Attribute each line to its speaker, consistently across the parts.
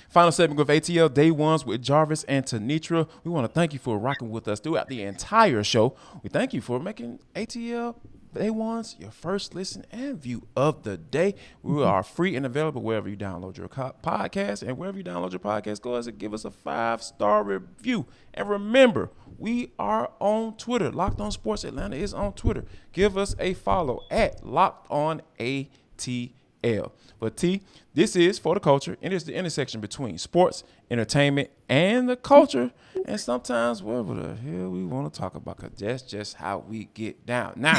Speaker 1: Final segment with ATL Day Ones with Jarvis and Tenitra. We want to thank you for rocking with us throughout the entire show. We thank you for making ATL Day Ones your first listen and view of the day. We are free and available wherever you download your podcast. And wherever you download your podcast, go ahead and give us a 5-star review. And remember, we are on Twitter. Locked On Sports Atlanta is on Twitter. Give us a follow at Locked On ATL. But T, this is For the Culture, and it's the intersection between sports, entertainment, and the culture. And sometimes whatever the hell we want to talk about, because that's just how we get down. Now,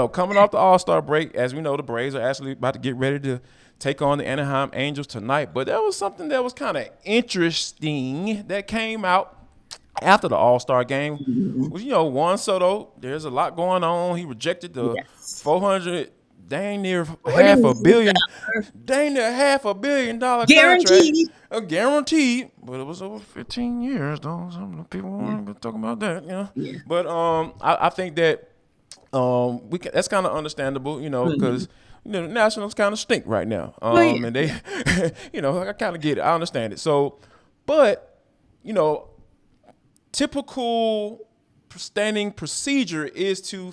Speaker 1: coming off the All-Star break, as we know, the Braves are actually about to get ready to take on the Anaheim Angels tonight. But there was something that was kind of interesting that came out after the All-Star game. Juan Soto, there's a lot going on. He rejected the 400 dang near half a billion dollar
Speaker 2: Guaranteed.
Speaker 1: contract, guaranteed, but it was over 15 years though. Some people want to talk about that,
Speaker 2: Yeah.
Speaker 1: But I think that that's kind of understandable, because the Nationals kind of stink right now, and they, I kind of get it, I understand it. So, but typical standing procedure is to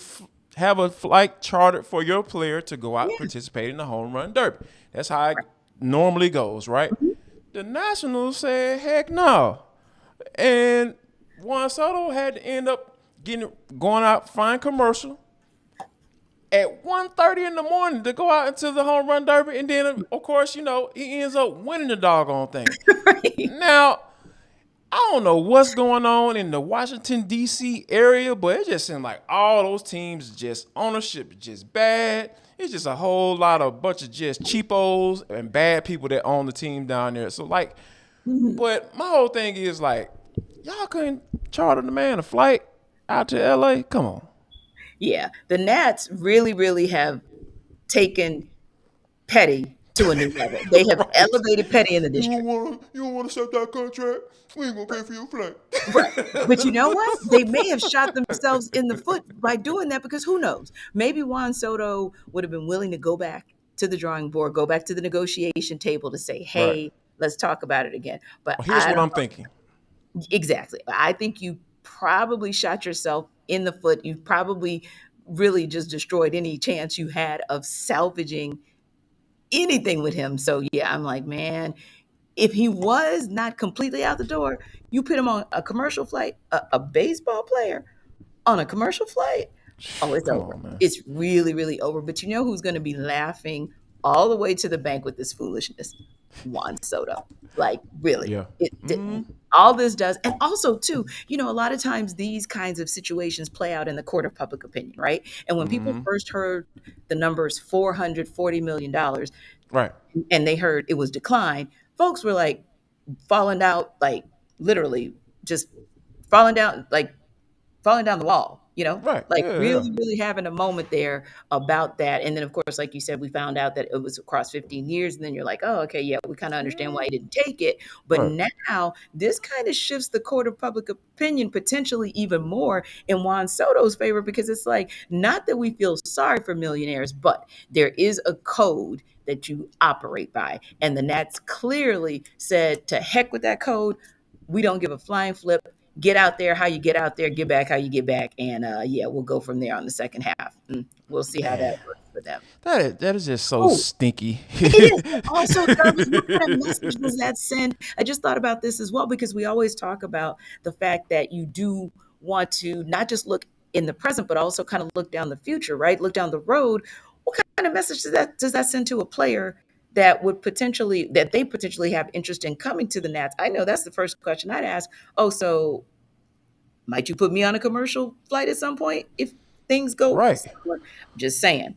Speaker 1: have a flight chartered for your player to go out and participate in the home run derby. That's how it normally goes, right? The Nationals said, heck no. And Juan Soto had to end up going out, flying commercial at 1:30 in the morning to go out into the home run derby. And then, of course, he ends up winning the doggone thing. Now, I don't know what's going on in the Washington, D.C. area, but it just seemed like all those teams, just ownership is just bad. It's just a whole lot of bunch of just cheapos and bad people that own the team down there. So, but my whole thing is y'all couldn't charter the man a flight out to L.A.? Come on.
Speaker 2: Yeah. The Nats really, really have taken petty to a new level. They have elevated petty in the district.
Speaker 1: You don't want to accept that contract? We ain't gonna pay for your flight.
Speaker 2: Right. But you know what? They may have shot themselves in the foot by doing that, because who knows? Maybe Juan Soto would have been willing to go back to the drawing board, go back to the negotiation table to say, hey, let's talk about it again. But
Speaker 1: here's what I'm thinking.
Speaker 2: Exactly. I think you probably shot yourself in the foot. You probably really just destroyed any chance you had of salvaging anything with him. So yeah, I'm like, man, if he was not completely out the door, you put him on a commercial flight, a baseball player on a commercial flight. Oh, it's over. It's really, really over. But you know who's going to be laughing all the way to the bank with this foolishness? Juan Soto. Really.
Speaker 1: Yeah.
Speaker 2: All this does. And also, too, a lot of times these kinds of situations play out in the court of public opinion, right? And when people first heard the numbers $440 million,
Speaker 1: right,
Speaker 2: and they heard it was declined, folks were falling out, literally just falling down the wall,
Speaker 1: right.
Speaker 2: Really having a moment there about that. And then, of course, like you said, we found out that it was across 15 years. And then you're like, oh, okay, yeah, we kind of understand why he didn't take it. But now this kind of shifts the court of public opinion potentially even more in Juan Soto's favor, because it's not that we feel sorry for millionaires, but there is a code that you operate by. And the Nats clearly said, to heck with that code. We don't give a flying flip. Get out there how you get out there, get back how you get back. And we'll go from there on the second half. We'll see how that works for them.
Speaker 1: That is just so stinky.
Speaker 2: It is. Also, Jarvis, what kind of message does that send? I just thought about this as well, because we always talk about the fact that you do want to not just look in the present, but also kind of look down the future, right? Look down the road. What kind of message does that send to a player that they potentially have interest in coming to the Nats? I know that's the first question I'd ask. Oh, so might you put me on a commercial flight at some point if things go
Speaker 1: right?
Speaker 2: Just saying.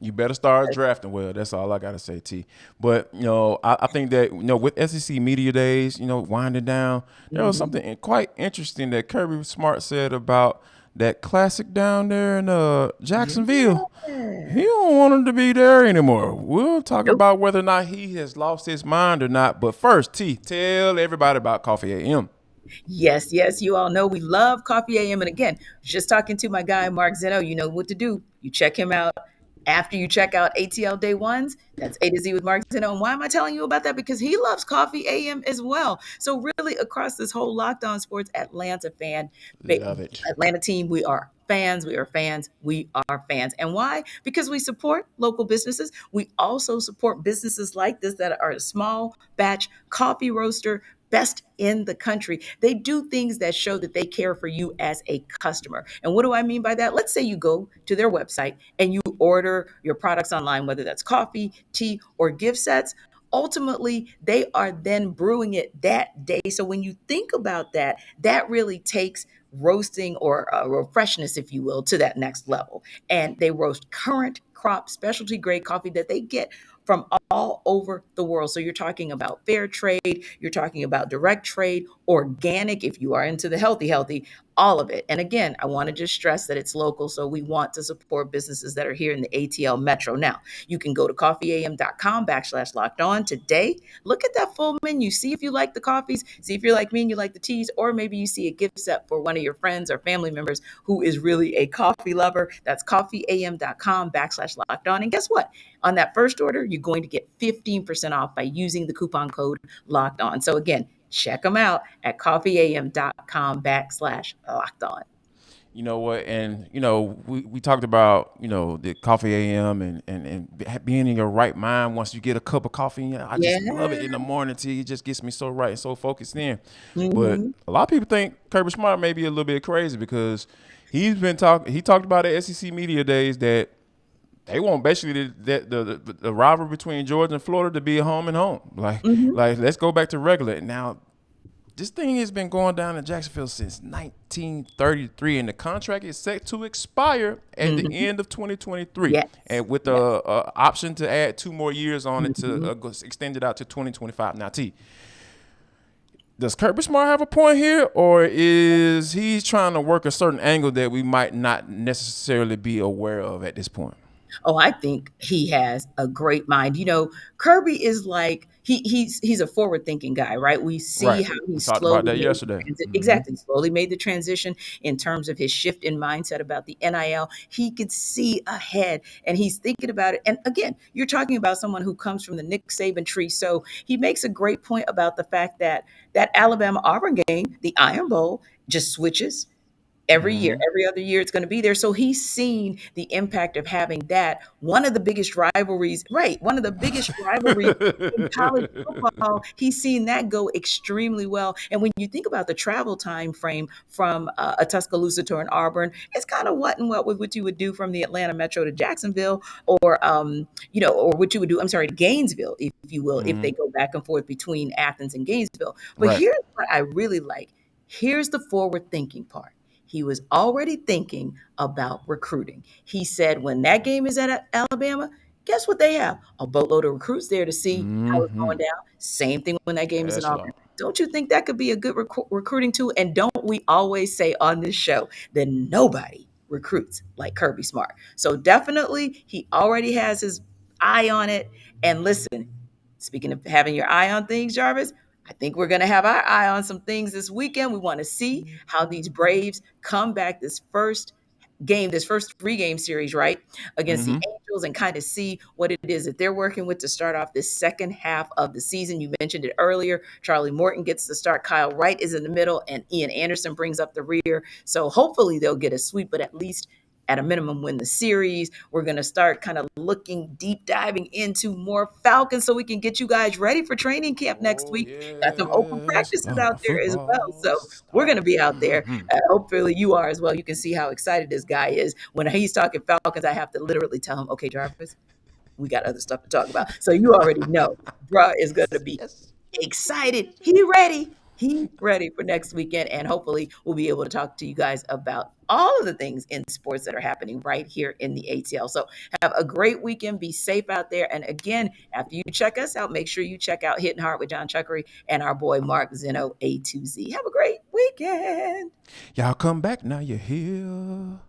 Speaker 1: You better start drafting well. That's all I gotta say, T. But I think that with SEC media days, winding down, there was something quite interesting that Kirby Smart said about that classic down there in Jacksonville.
Speaker 2: Yeah.
Speaker 1: He don't want him to be there anymore. We'll talk about whether or not he has lost his mind or not. But first, T, tell everybody about Coffee AM.
Speaker 2: Yes, you all know we love Coffee AM. And again, just talking to my guy, Mark Zeno, you know what to do. You check him out after you check out ATL Day Ones. That's A to Z with Mark Zeno. And why am I telling you about that? Because he loves Coffee AM as well. So really across this whole Locked On Sports
Speaker 1: Love it.
Speaker 2: Atlanta team, we are fans. We are fans. We are fans. And why? Because we support local businesses. We also support businesses like this that are a small batch coffee roaster, best in the country. They do things that show that they care for you as a customer. And what do I mean by that? Let's say you go to their website and you order your products online, whether that's coffee, tea, or gift sets. Ultimately, they are then brewing it that day. So when you think about that, that really takes roasting or freshness, if you will, to that next level. And they roast current crop specialty grade coffee that they get from all over the world. So you're talking about fair trade, you're talking about direct trade, organic, if you are into the healthy, all of it. And again, I want to just stress that it's local. So we want to support businesses that are here in the ATL Metro. Now, you can go to coffeeam.com/locked on today. Look at that full menu. See if you like the coffees. See if you're like me and you like the teas, or maybe you see a gift set for one of your friends or family members who is really a coffee lover. That's coffeeam.com/locked on. And guess what? On that first order, you're going to get 15% off by using the coupon code locked on. So again, check them out at coffeeam.com/locked on.
Speaker 1: You know what? And, we talked about, the coffee AM and being in your right mind once you get a cup of coffee. I
Speaker 2: Yeah.
Speaker 1: just love it in the morning tea. It just gets me so right and so focused in. But
Speaker 2: Mm-hmm.
Speaker 1: a lot of people think Kirby Smart may be a little bit crazy because he talked about at SEC Media Days that they want basically the rivalry between Georgia and Florida to be a home and home.
Speaker 2: Mm-hmm.
Speaker 1: Like let's go back to regular. Now, this thing has been going down in Jacksonville since 1933, and the contract is set to expire at the
Speaker 2: Mm-hmm.
Speaker 1: end of 2023,
Speaker 2: Yes.
Speaker 1: and with
Speaker 2: Yes.
Speaker 1: a option to add 2 more years on it
Speaker 2: Mm-hmm.
Speaker 1: to extend it out to 2025. Now, T, does Kirby Smart have a point here, or is he trying to work a certain angle that we might not necessarily be aware of at this point?
Speaker 2: Oh, I think he has a great mind. Kirby is like he's a forward thinking guy, right? We see
Speaker 1: Right.
Speaker 2: how he
Speaker 1: We talked about
Speaker 2: slowly
Speaker 1: that
Speaker 2: made
Speaker 1: yesterday. Mm-hmm.
Speaker 2: exactly slowly made the transition in terms of his shift in mindset about the NIL. He could see ahead and he's thinking about it. And again, you're talking about someone who comes from the Nick Saban tree. So he makes a great point about the fact that that Alabama Auburn game, the Iron Bowl, just switches every year,
Speaker 1: Mm-hmm.
Speaker 2: every other year it's going to be there. So he's seen the impact of having that. One of the biggest rivalries, right? One of the biggest rivalries in college football. He's seen that go extremely well. And when you think about the travel time frame from a Tuscaloosa to an Auburn, it's kind of what and what with what you would do from the Atlanta Metro to Jacksonville, or what you would do. I'm sorry, to Gainesville, if you will, if
Speaker 1: Mm-hmm.
Speaker 2: they go back and forth between Athens and Gainesville. But
Speaker 1: Right.
Speaker 2: here's what I really like. Here's the forward thinking part. He was already thinking about recruiting. He said, when that game is at Alabama, guess what they have? A boatload of recruits there to see how it's
Speaker 1: Mm-hmm.
Speaker 2: going down. Same thing when that game is in
Speaker 1: Yes,
Speaker 2: Auburn.
Speaker 1: Lord.
Speaker 2: Don't you think that could be a good recruiting tool? And don't we always say on this show that nobody recruits like Kirby Smart? So definitely, he already has his eye on it. And listen, speaking of having your eye on things, Jarvis, I think we're going to have our eye on some things this weekend. We want to see how these Braves come back this first 3-game series, right, against the
Speaker 1: Mm-hmm.
Speaker 2: Angels, and kind of see what it is that they're working with to start off this second half of the season. You mentioned it earlier. Charlie Morton gets the start. Kyle Wright is in the middle, and Ian Anderson brings up the rear. So hopefully they'll get a sweep, but at least at a minimum win the series. We're going to start kind of looking deep diving into more Falcons so we can get you guys ready for training camp next
Speaker 1: Oh,
Speaker 2: week. Got some open
Speaker 1: yes.
Speaker 2: practices
Speaker 1: Love
Speaker 2: out
Speaker 1: the
Speaker 2: there as well.
Speaker 1: football
Speaker 2: So we're going to
Speaker 1: start.
Speaker 2: be out there.
Speaker 1: Mm-hmm.
Speaker 2: Hopefully you are as well. You can see how excited this guy is. When he's talking Falcons, I have to literally tell him, okay, Jarvis, we got other stuff to talk about. So you already know, bruh is going to be
Speaker 1: Yes.
Speaker 2: excited. He ready. He ready for next weekend. And hopefully we'll be able to talk to you guys about all of the things in sports that are happening right here in the ATL. So have a great weekend. Be safe out there. And again, after you check us out, make sure you check out Hitting Hard with John Chuckery and our boy Mark Zeno A2Z. Have a great weekend.
Speaker 1: Y'all come back now. You're here.